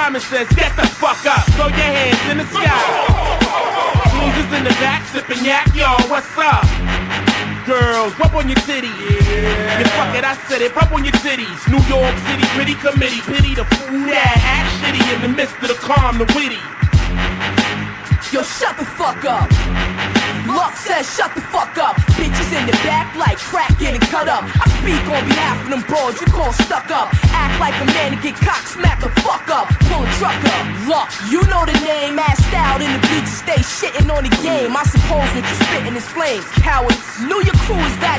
Simon says, get the fuck up, throw your hands in the sky. Losers in the back, sipping yak, y'all, what's up? Girls, rub on your titties. Yeah, fuck it, I said it, rub on your titties. New York City, gritty committee, pity the fool that act shitty in the midst of the calm, the witty. Yo, shut the fuck up. Luck says shut the fuck up. Bitches in the back like crack getting cut up. I speak on behalf of them bros you call stuck up. Act like a man to get cock smack the fuck up. Pull a truck up. Luck, you know the name. Assed out in the bleachers, stay shitting on the game. I suppose what you spitting is flames. Cowards, knew your crew is that